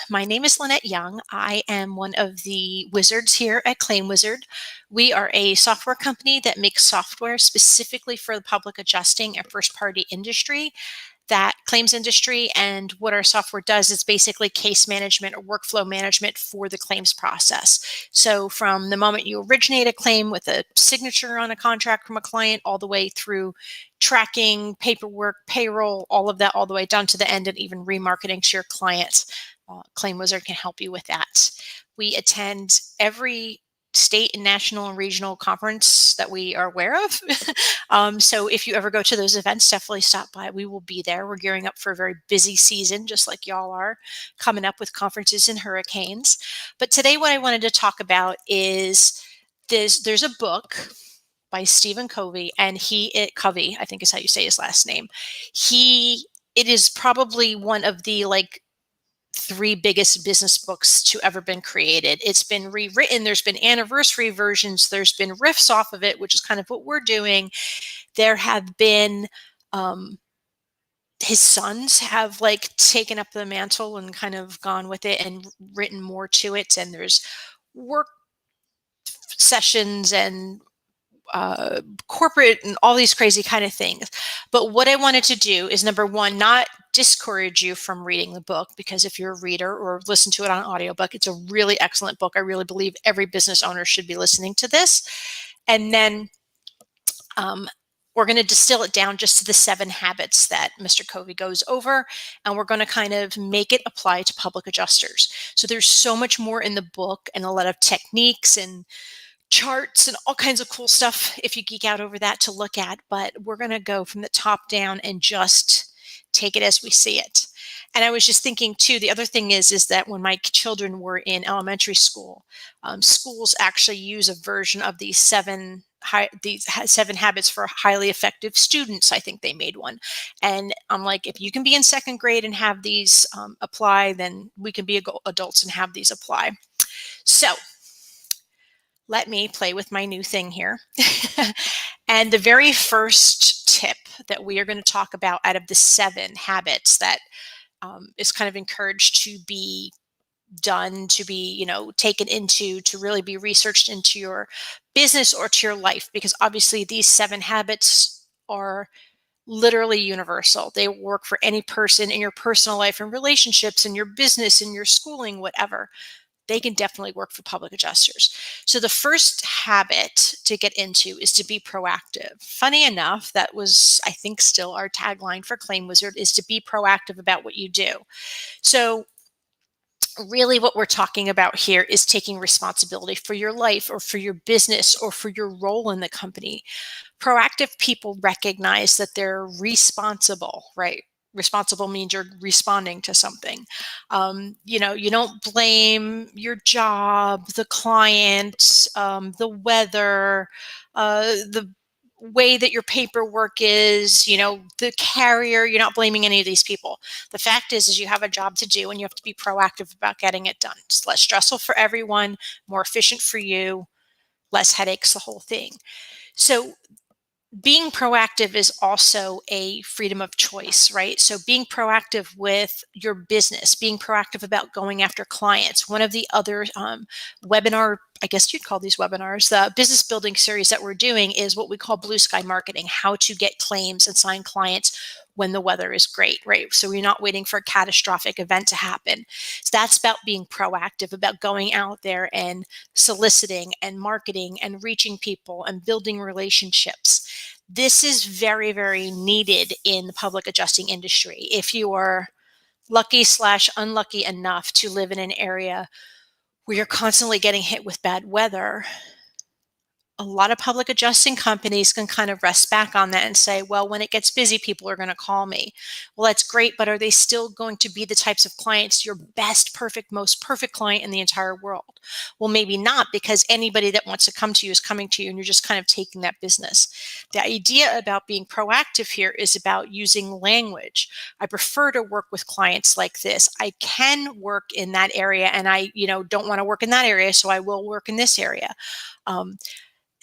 My name is Lynette Young. I am one of the wizards here at Claim Wizard. We are a software company that makes software specifically for the public adjusting and first-party industry, that claims industry. And what our software does is basically case management or workflow management for the claims process. So from the moment you originate a claim with a signature on a contract from a client all the way through tracking, paperwork, payroll, all of that, all the way down to the end and even remarketing to your clients. Claim Wizard can help you with that. We attend every state and national and regional conference that we are aware of. So if you ever go to those events, definitely stop by. We will be there. We're gearing up for a very busy season, just like y'all are, coming up with conferences and hurricanes. But today what I wanted to talk about is there's a book by Stephen Covey, and Covey, I think is how you say his last name. It is probably one of the three biggest business books to ever been created. It's been rewritten. There's been anniversary versions. There's been riffs off of it, which is kind of what we're doing. There have been his sons have taken up the mantle and kind of gone with it and written more to it. And there's work sessions and corporate and all these crazy kind of things. But what I wanted to do is, number one, not discourage you from reading the book, because if you're a reader or listen to it on audiobook, it's a really excellent book. I really believe every business owner should be listening to this. And then we're going to distill it down just to the 7 habits that Mr. Covey goes over, and we're going to kind of make it apply to public adjusters. So there's so much more in the book and a lot of techniques and charts and all kinds of cool stuff if you geek out over that to look at, but we're going to go from the top down and just take it as we see it. And I was just thinking too, the other thing is that when my children were in elementary school, schools actually use a version of these 7 habits for highly effective students. I think they made one. And I'm like, if you can be in 2nd grade and have these apply, then we can be adults and have these apply. So let me play with my new thing here. And the very first tip that we are going to talk about out of the 7 habits that is kind of encouraged to be done, to be, taken into, to really be researched into your business or to your life, because obviously these 7 habits are literally universal. They work for any person in your personal life and relationships, in your business, in your schooling, whatever. They can definitely work for public adjusters. So the first habit to get into is to be proactive. Funny enough, that was, I think, still our tagline for Claim Wizard, is to be proactive about what you do. So really what we're talking about here is taking responsibility for your life or for your business or for your role in the company. Proactive people recognize that they're responsible, right? Responsible means you're responding to something. You don't blame your job, the client, the weather, the way that your paperwork is, the carrier. You're not blaming any of these people. The fact is you have a job to do and you have to be proactive about getting it done. It's less stressful for everyone, more efficient for you, less headaches, the whole thing. So being proactive is also a freedom of choice, right? So being proactive with your business, being proactive about going after clients. One of the other webinar, I guess you'd call these webinars, the business building series that we're doing is what we call blue sky marketing, how to get claims and sign clients when the weather is great, right? So we're not waiting for a catastrophic event to happen. So that's about being proactive, about going out there and soliciting and marketing and reaching people and building relationships. This is very, very needed in the public adjusting industry. If you are lucky/unlucky enough to live in an area where you're constantly getting hit with bad weather, a lot of public adjusting companies can kind of rest back on that and say, well, when it gets busy, people are going to call me. Well, that's great, but are they still going to be the types of clients, your best, perfect, most perfect client in the entire world? Well, maybe not, because anybody that wants to come to you is coming to you and you're just kind of taking that business. The idea about being proactive here is about using language. I prefer to work with clients like this. I can work in that area and I, don't want to work in that area, so I will work in this area.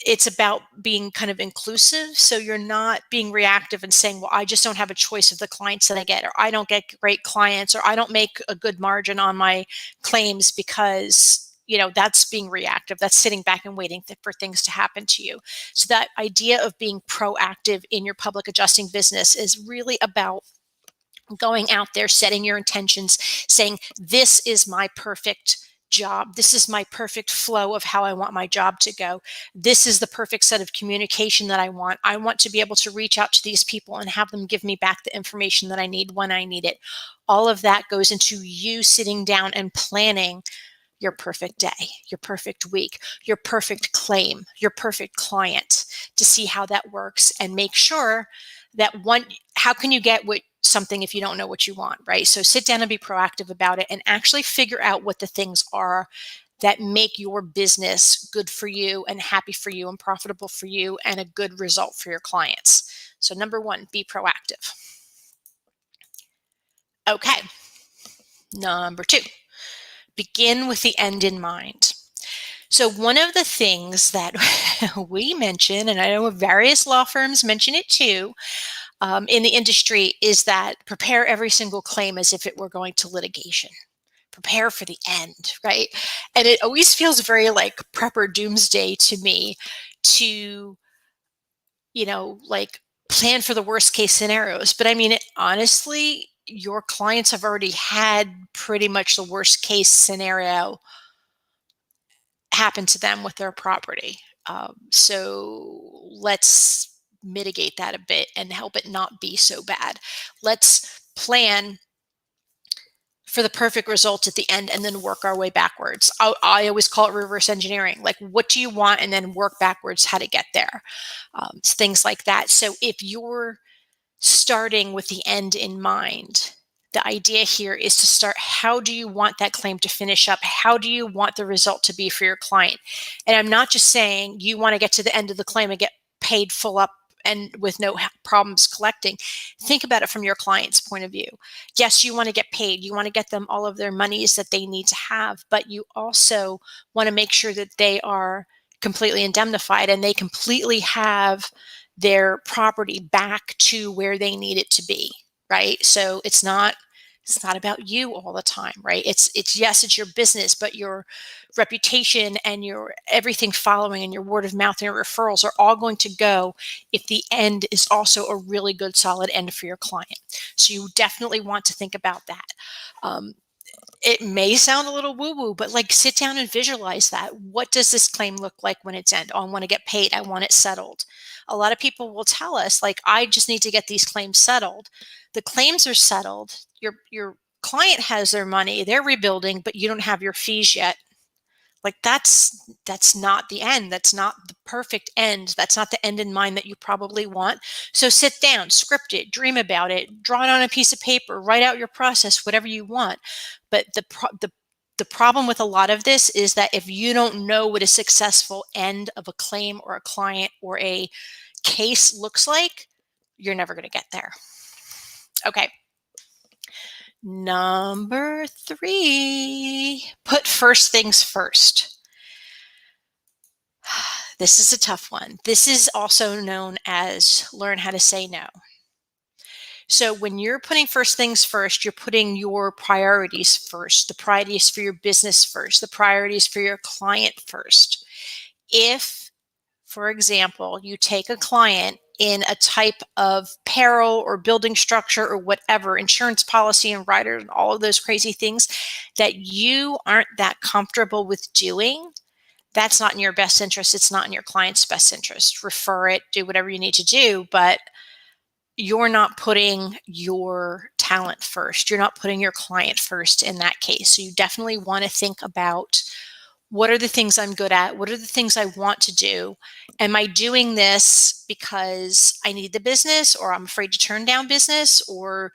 it's about being kind of inclusive. So you're not being reactive and saying, well, I just don't have a choice of the clients that I get, or I don't get great clients, or I don't make a good margin on my claims because, that's being reactive. That's sitting back and waiting for things to happen to you. So that idea of being proactive in your public adjusting business is really about going out there, setting your intentions, saying, this is my perfect job. This is my perfect flow of how I want my job to go. This is the perfect set of communication that I want. I want to be able to reach out to these people and have them give me back the information that I need when I need it. All of that goes into you sitting down and planning your perfect day, your perfect week, your perfect claim, your perfect client, to see how that works and make sure that how can you get something if you don't know what you want, right? So sit down and be proactive about it and actually figure out what the things are that make your business good for you and happy for you and profitable for you and a good result for your clients. So number one, be proactive. Okay. Number two, begin with the end in mind. So one of the things that we mention, and I know various law firms mention it too, in the industry, is that prepare every single claim as if it were going to litigation. Prepare for the end, right? And it always feels very like prepper doomsday to me to, like plan for the worst case scenarios. But I mean, honestly, your clients have already had pretty much the worst case scenario happen to them with their property. So let's mitigate that a bit and help it not be so bad. Let's plan for the perfect result at the end and then work our way backwards. I always call it reverse engineering. Like, what do you want? And then work backwards how to get there. Things like that. So if you're starting with the end in mind, the idea here is to start, how do you want that claim to finish up? How do you want the result to be for your client? And I'm not just saying you want to get to the end of the claim and get paid full up and with no problems collecting. Think about it from your client's point of view. Yes, you want to get paid. You want to get them all of their monies that they need to have, but you also want to make sure that they are completely indemnified and they completely have their property back to where they need it to be, right? So it's not about you all the time, right? It's yes, it's your business, but your reputation and your everything following and your word of mouth and your referrals are all going to go if the end is also a really good solid end for your client. So you definitely want to think about that. It may sound a little woo-woo, but like sit down and visualize that. What does this claim look like when it's end? Oh, I want to get paid. I want it settled. A lot of people will tell us, like, I just need to get these claims settled. The claims are settled. Your client has their money. They're rebuilding, but you don't have your fees yet. Like that's not the end. That's not the perfect end. That's not the end in mind that you probably want. So sit down, script it, dream about it, draw it on a piece of paper, write out your process, whatever you want. But the problem with a lot of this is that if you don't know what a successful end of a claim or a client or a case looks like, you're never going to get there. Okay. Number 3, put first things first. This is a tough one. This is also known as learn how to say no. So when you're putting first things first, you're putting your priorities first, the priorities for your business first, the priorities for your client first. If, for example, you take a client in a type of peril or building structure or whatever, insurance policy and rider and all of those crazy things that you aren't that comfortable with doing, that's not in your best interest. It's not in your client's best interest. Refer it, do whatever you need to do, but you're not putting your talent first. You're not putting your client first in that case. So you definitely want to think about, what are the things I'm good at? What are the things I want to do? Am I doing this because I need the business, or I'm afraid to turn down business, or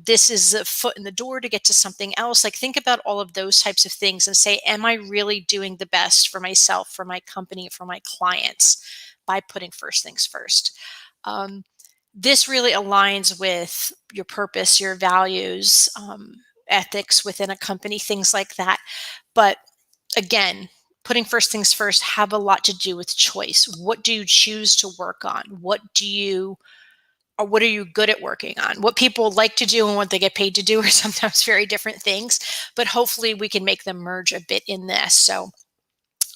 this is a foot in the door to get to something else? Like, think about all of those types of things and say, am I really doing the best for myself, for my company, for my clients by putting first things first? This really aligns with your purpose, your values, ethics within a company, things like that. But again, putting first things first have a lot to do with choice. What do you choose to work on? What are you good at working on? What people like to do and what they get paid to do are sometimes very different things, but hopefully we can make them merge a bit in this. So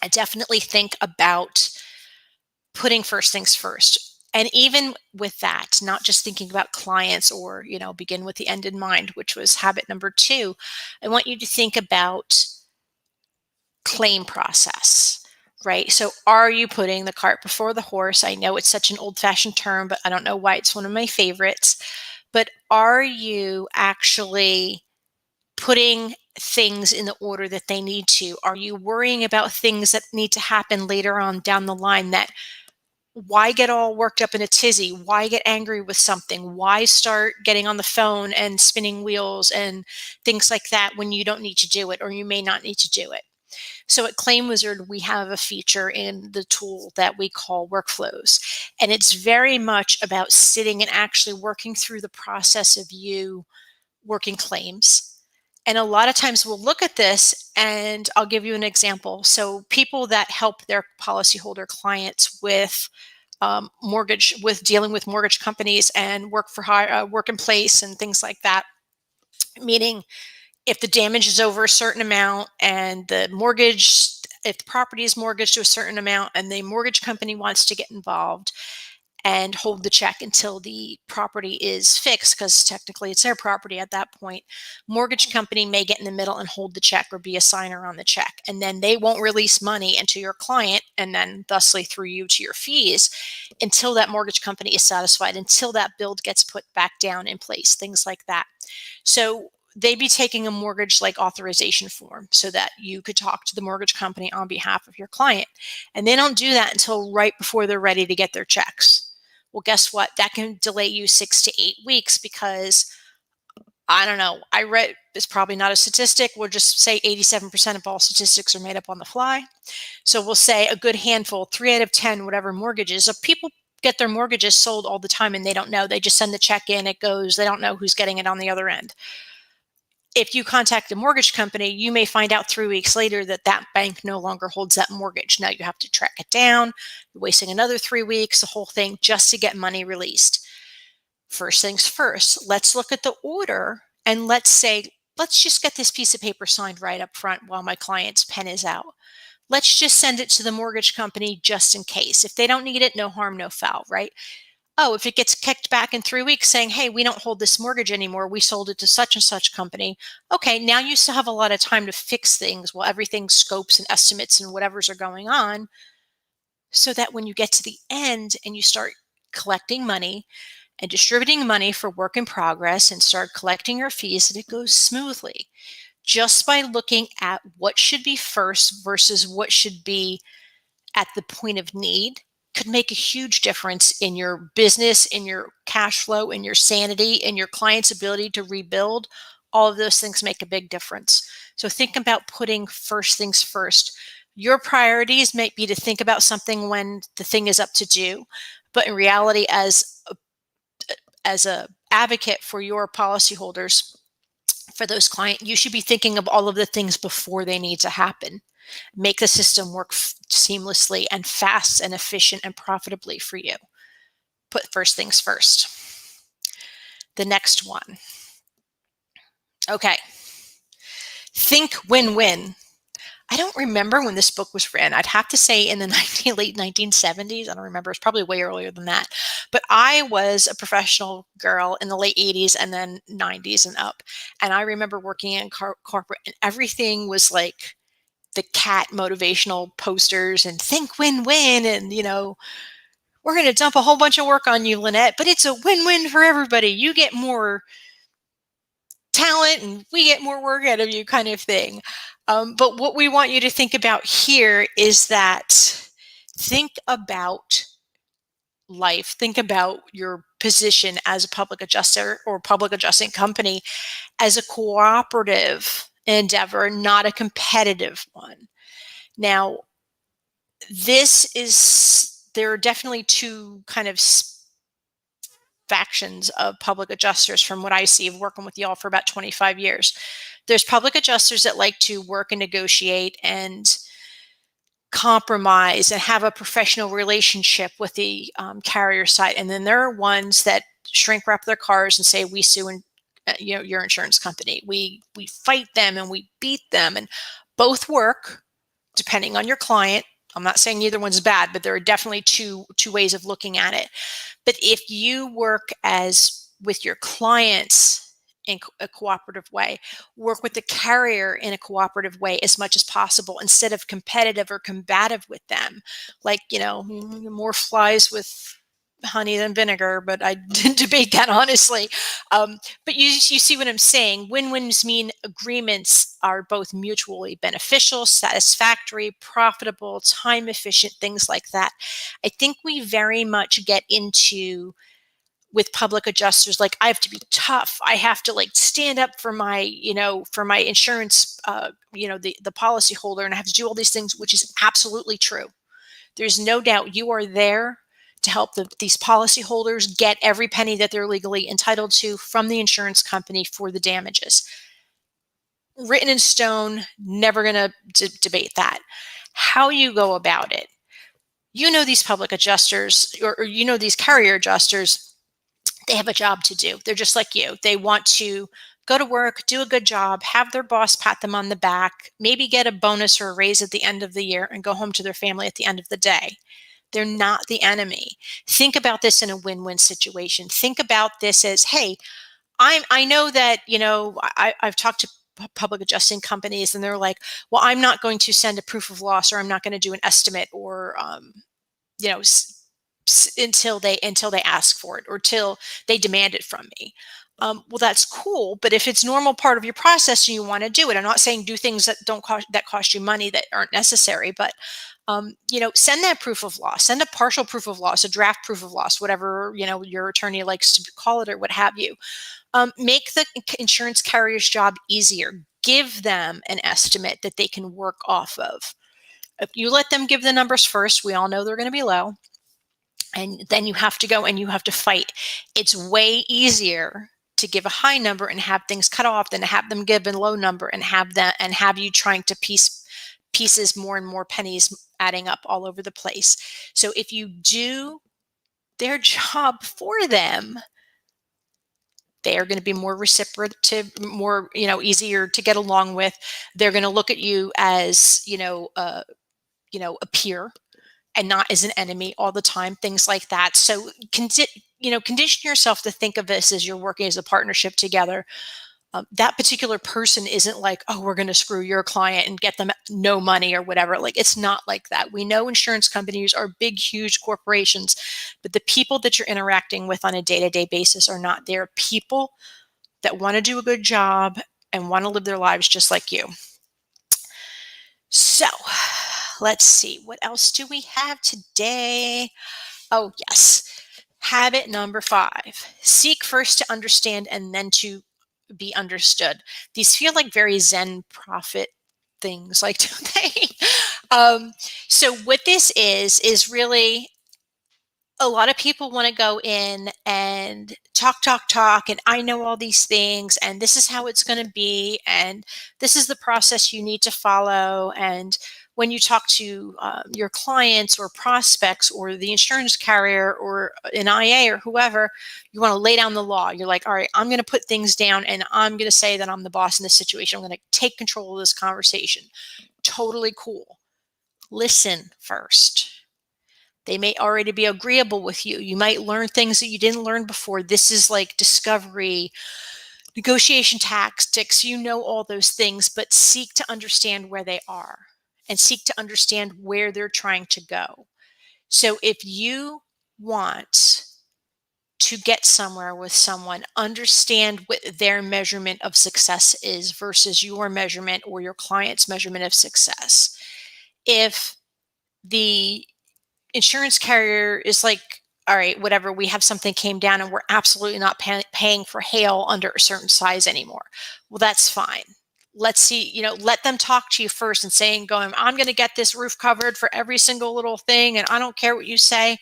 I definitely think about putting first things first. And even with that, not just thinking about clients or, begin with the end in mind, which was habit number 2, I want you to think about claim process, right? So are you putting the cart before the horse? I know it's such an old-fashioned term, but I don't know why it's one of my favorites. But are you actually putting things in the order that they need to? Are you worrying about things that need to happen later on down the line? That why get all worked up in a tizzy? Why get angry with something? Why start getting on the phone and spinning wheels and things like that when you don't need to do it, or you may not need to do it? So at Claim Wizard, we have a feature in the tool that we call workflows. And it's very much about sitting and actually working through the process of you working claims. And a lot of times we'll look at this, and I'll give you an example. So people that help their policyholder clients with with dealing with mortgage companies and work for hire, work in place and things like that, meaning if the damage is over a certain amount and if the property is mortgaged to a certain amount and the mortgage company wants to get involved and hold the check until the property is fixed, because technically it's their property at that point, mortgage company may get in the middle and hold the check or be a signer on the check. And then they won't release money into your client, and then thusly through you to your fees, until that mortgage company is satisfied, until that build gets put back down in place, things like that. So they'd be taking a mortgage like authorization form so that you could talk to the mortgage company on behalf of your client. And they don't do that until right before they're ready to get their checks. Well, guess what? That can delay you 6 to 8 weeks because, I don't know, I read, it's probably not a statistic. We'll just say 87% of all statistics are made up on the fly. So we'll say a good handful, 3 out of 10, whatever mortgages, of people get their mortgages sold all the time and they don't know. They just send the check in, it goes, they don't know who's getting it on the other end. If you contact a mortgage company, you may find out 3 weeks later that that bank no longer holds that mortgage. Now you have to track it down. You're wasting another 3 weeks, the whole thing, just to get money released. First things first, let's look at the order and let's just get this piece of paper signed right up front while my client's pen is out. Let's just send it to the mortgage company just in case. If they don't need it, no harm, no foul, right? Oh, if it gets kicked back in 3 weeks saying, hey, we don't hold this mortgage anymore, we sold it to such and such company. Okay, now you still have a lot of time to fix things while everything scopes and estimates and whatever's are going on, so that when you get to the end and you start collecting money and distributing money for work in progress and start collecting your fees, that it goes smoothly. Just by looking at what should be first versus what should be at the point of need could make a huge difference in your business, in your cash flow, in your sanity, in your client's ability to rebuild. All of those things make a big difference. So think about putting first things first. Your priorities might be to think about something when the thing is up to due, but in reality, as a advocate for your policyholders, for those clients, you should be thinking of all of the things before they need to happen. Make the system work seamlessly and fast and efficient and profitably for you. Put first things first. The next one. Okay. Think win-win. I don't remember when this book was written. I'd have to say in the late 1970s. I don't remember. It's probably way earlier than that. But I was a professional girl in the late 80s and then 90s and up. And I remember working in corporate, and everything was like the cat motivational posters and think win-win, and we're going to dump a whole bunch of work on you, Lynette, but it's a win-win for everybody. You get more talent and we get more work out of you, kind of thing. But what we want you to think about here is that think about life, think about your position as a public adjuster or public adjusting company as a cooperative endeavor, not a competitive one. Now, there are definitely two kind of factions of public adjusters from what I see of working with y'all for about 25 years. There's public adjusters that like to work and negotiate and compromise and have a professional relationship with the carrier side. And then there are ones that shrink wrap their cars and say, we sue and your insurance company. We fight them and we beat them, and both work depending on your client. I'm not saying either one's bad, but there are definitely two ways of looking at it. But if you work as with your clients in a cooperative way, work with the carrier in a cooperative way as much as possible instead of competitive or combative with them. Like, more flies with honey than vinegar, but I didn't debate that honestly. But you see what I'm saying? Win-wins mean agreements are both mutually beneficial, satisfactory, profitable, time efficient, things like that. I think we very much get into with public adjusters, like, I have to be tough. I have to like stand up for my, for my insurance, the policy holder, and I have to do all these things, which is absolutely true. There's no doubt you are there to help these policyholders get every penny that they're legally entitled to from the insurance company for the damages. Written in stone, never going to debate that. How you go about it, these public adjusters or these carrier adjusters, they have a job to do. They're just like you. They want to go to work, do a good job, have their boss pat them on the back, maybe get a bonus or a raise at the end of the year, and go home to their family at the end of the day. They're not the enemy. Think about this in a win-win situation. Think about this as, hey, I know that, I've talked to public adjusting companies, and they're like, well, I'm not going to send a proof of loss, or I'm not going to do an estimate, or, you know, until they ask for it, or till they demand it from me. Well, that's cool, but if it's normal part of your process and you want to do it, I'm not saying do things that cost you money that aren't necessary, but send that proof of loss, send a partial proof of loss, a draft proof of loss, whatever your attorney likes to call it, or what have you. Make the insurance carrier's job easier. Give them an estimate that they can work off of. If you let them give the numbers first, we all know they're going to be low. And then you have to go and you have to fight. It's way easier to give a high number and have things cut off than to have them give a low number and have you trying to pieces more and more pennies adding up all over the place. So if you do their job for them, they are going to be more reciprocative, more, easier to get along with. They're going to look at you as, a peer, and not as an enemy all the time, things like that. So, condition yourself to think of this as you're working as a partnership together. That particular person isn't like, oh, we're going to screw your client and get them no money or whatever. Like, it's not like that. We know insurance companies are big, huge corporations, but the people that you're interacting with on a day-to-day basis are not. They're people that want to do a good job and want to live their lives just like you. So, let's see, what else do we have today? Oh, yes. Habit number 5, seek first to understand and then to be understood. These feel like very Zen prophet things, like, don't they? So what this is really, a lot of people want to go in and talk, and I know all these things, and this is how it's going to be, and this is the process you need to follow. And when you talk to your clients or prospects or the insurance carrier or an IA or whoever, you want to lay down the law. You're like, all right, I'm going to put things down, and I'm going to say that I'm the boss in this situation. I'm going to take control of this conversation. Totally cool. Listen first. They may already be agreeable with you. You might learn things that you didn't learn before. This is like discovery, negotiation tactics, all those things, but seek to understand where they are and seek to understand where they're trying to go. So if you want to get somewhere with someone, understand what their measurement of success is versus your measurement or your client's measurement of success. If the insurance carrier is like, all right, whatever, we have something came down and we're absolutely not paying for hail under a certain size anymore. Well, that's fine. Let's see, let them talk to you first and going, I'm going to get this roof covered for every single little thing, and I don't care what you say.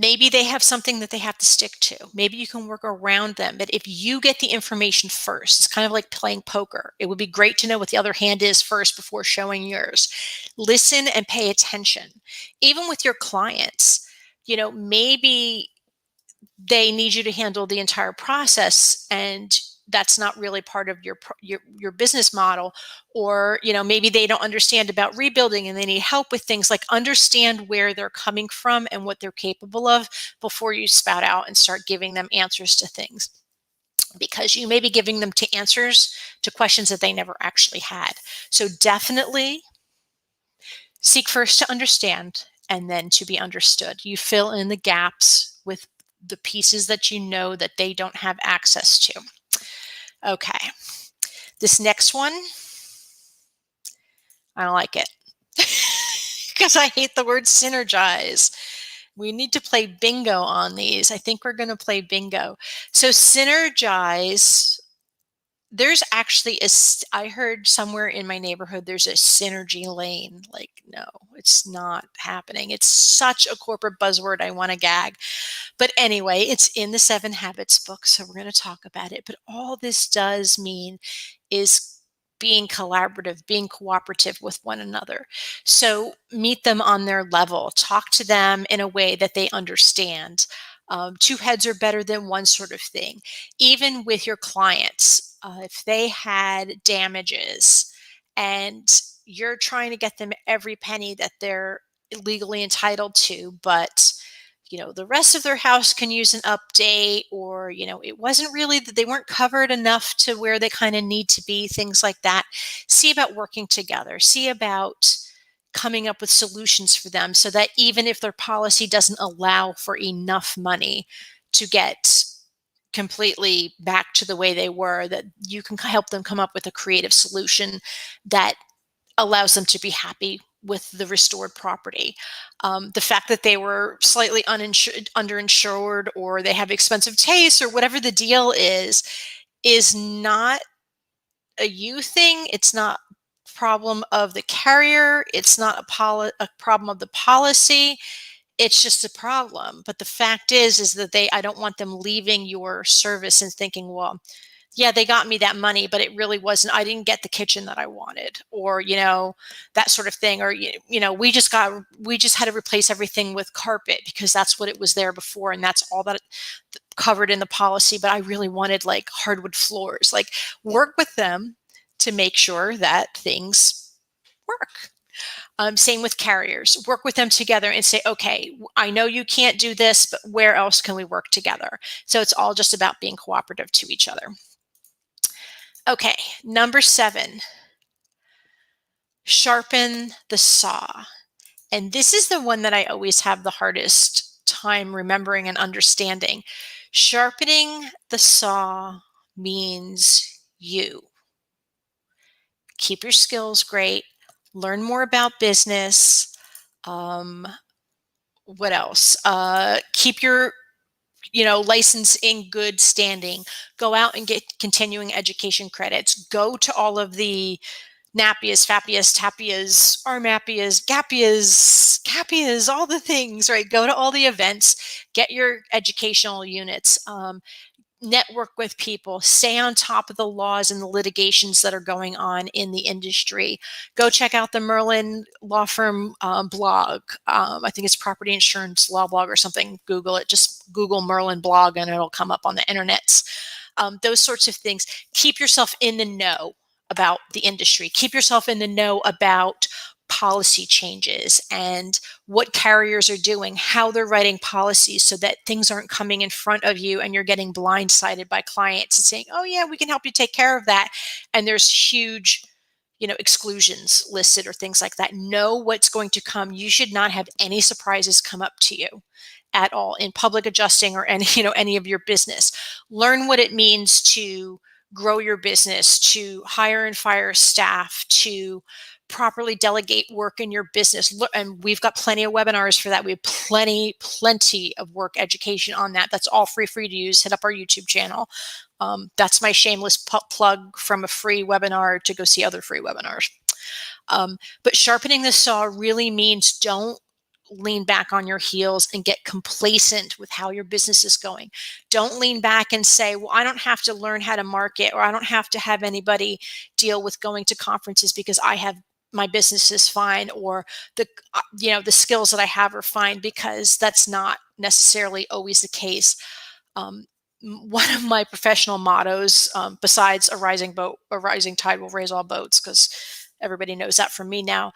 Maybe they have something that they have to stick to. Maybe you can work around them. But if you get the information first, it's kind of like playing poker. It would be great to know what the other hand is first before showing yours. Listen and pay attention. Even with your clients, maybe they need you to handle the entire process, and that's not really part of your business model. Or maybe they don't understand about rebuilding and they need help with things. Like, understand where they're coming from and what they're capable of before you spout out and start giving them answers to things, because you may be giving them to answers to questions that they never actually had. So definitely seek first to understand and then to be understood. You fill in the gaps with the pieces that you know that they don't have access to. Okay. This next one, I don't like it because I hate the word synergize. We need to play bingo on these. I think we're going to play bingo. So synergize, there's actually I heard somewhere in my neighborhood, there's a synergy lane. Like, no, it's not happening. It's such a corporate buzzword. I want to gag. But anyway, it's in the 7 Habits book, so we're going to talk about it. But all this does mean is being collaborative, being cooperative with one another. So meet them on their level, talk to them in a way that they understand. 2 heads are better than one, sort of thing. Even with your clients, if they had damages and you're trying to get them every penny that they're legally entitled to, but the rest of their house can use an update, or it wasn't really that they weren't covered enough to where they kind of need to be, things like that. See about working together. See about coming up with solutions for them, so that even if their policy doesn't allow for enough money to get completely back to the way they were, that you can help them come up with a creative solution that allows them to be happy with the restored property. The fact that they were slightly underinsured, or they have expensive tastes, or whatever the deal is not a you thing. It's not a problem of the carrier. It's not a problem of the policy. It's just a problem. But the fact is that I don't want them leaving your service and thinking, well, yeah, they got me that money, but it really wasn't, I didn't get the kitchen that I wanted, or, that sort of thing. Or, we just had to replace everything with carpet because that's what it was there before. And that's all that covered in the policy. But I really wanted like hardwood floors. Like, work with them to make sure that things work. Same with carriers. Work with them together and say, okay, I know you can't do this, but where else can we work together? So it's all just about being cooperative to each other. Okay, number 7, sharpen the saw. And this is the one that I always have the hardest time remembering and understanding. Sharpening the saw means you keep your skills great, learn more about business. What else? Keep your license in good standing. Go out and get continuing education credits. Go to all of the NAPIAs, FAPIAs, TAPIAs, RMAPIAs, GAPIAs, CAPIAs, all the things, right? Go to all the events, get your educational units, network with people, stay on top of the laws and the litigations that are going on in the industry. Go check out the Merlin Law Firm blog. I think it's Property Insurance Law Blog or something. Google it. Just Google Merlin blog and it'll come up on the internet. Those sorts of things. Keep yourself in the know about the industry. Keep yourself in the know about policy changes and what carriers are doing, how they're writing policies, so that things aren't coming in front of you and you're getting blindsided by clients and saying, oh yeah, we can help you take care of that. And there's huge, exclusions listed or things like that. Know what's going to come. You should not have any surprises come up to you at all in public adjusting or any of your business. Learn what it means to grow your business, to hire and fire staff, to properly delegate work in your business. And we've got plenty of webinars for that. We have plenty of work education on that. That's all free to use. Hit up our YouTube channel. That's my shameless plug from a free webinar to go see other free webinars. But sharpening the saw really means don't lean back on your heels and get complacent with how your business is going. Don't lean back and say, well, I don't have to learn how to market, or I don't have to have anybody deal with going to conferences because my business is fine, or the skills that I have are fine, because that's not necessarily always the case. Um, One of my professional mottos, besides a rising tide will raise all boats, because everybody knows that from me now,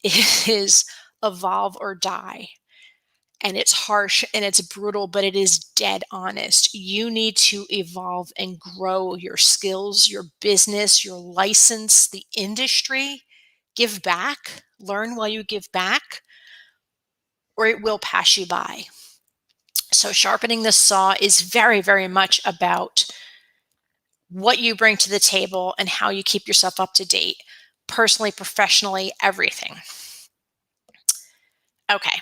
is evolve or die. And it's harsh and it's brutal, but it is dead honest. You need to evolve and grow your skills, your business, your license, the industry. Give back, learn while you give back, or it will pass you by. So, sharpening the saw is very, very much about what you bring to the table and how you keep yourself up to date, personally, professionally, everything. Okay,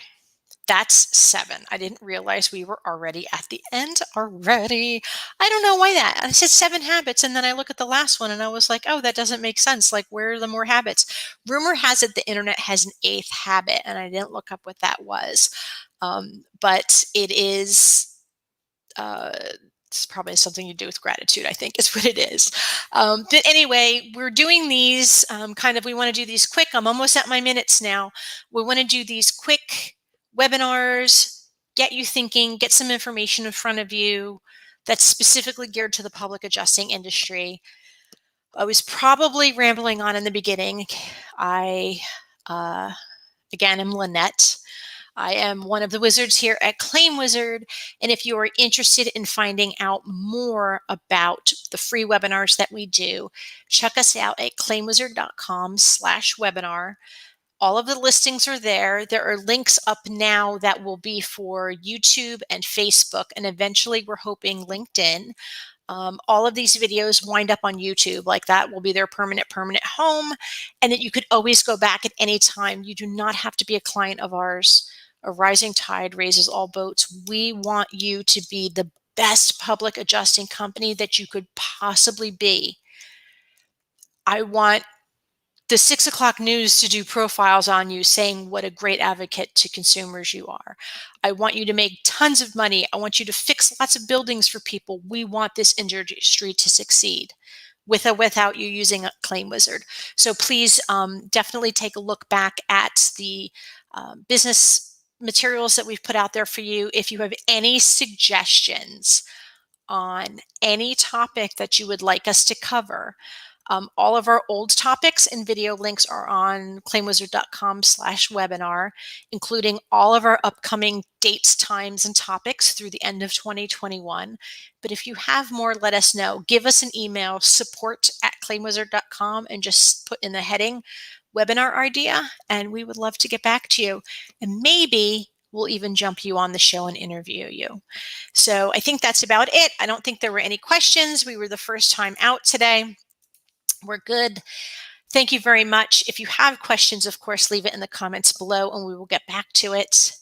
that's 7. I didn't realize we were already at the end already. I don't know why that. I said 7 habits, and then I look at the last one and I was like, oh, that doesn't make sense. Like, where are the more habits? Rumor has it the internet has an 8th habit, and I didn't look up what that was. But it is. It's probably something to do with gratitude, I think is what it is. But anyway, we're doing these we want to do these quick. I'm almost at my minutes now. We want to do these quick webinars, get you thinking, get some information in front of you that's specifically geared to the public adjusting industry. I was probably rambling on in the beginning. I, again, am Lynette. I am one of the wizards here at Claim Wizard. And if you are interested in finding out more about the free webinars that we do, check us out at claimwizard.com/webinar. All of the listings are there. There are links up now that will be for YouTube and Facebook, and eventually we're hoping LinkedIn. All of these videos wind up on YouTube. Like, that will be their permanent home, and that you could always go back at any time. You do not have to be a client of ours. A rising tide raises all boats. We want you to be the best public adjusting company that you could possibly be. I want the 6 o'clock news to do profiles on you saying what a great advocate to consumers you are. I want you to make tons of money. I want you to fix lots of buildings for people. We want this industry to succeed with or without you using a Claim Wizard. So please definitely take a look back at the business materials that we've put out there for you. If you have any suggestions on any topic that you would like us to cover, all of our old topics and video links are on claimwizard.com/webinar, including all of our upcoming dates, times, and topics through the end of 2021. But if you have more, let us know. Give us an email, support@claimwizard.com, and just put in the heading webinar idea, and we would love to get back to you. And maybe we'll even jump you on the show and interview you. So I think that's about it. I don't think there were any questions. We were the first time out today. We're good. Thank you very much. If you have questions, of course, leave it in the comments below and we will get back to it.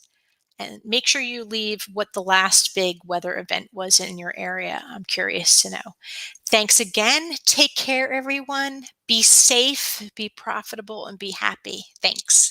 And make sure you leave what the last big weather event was in your area. I'm curious to know. Thanks again. Take care, everyone. Be safe, be profitable, and be happy. Thanks.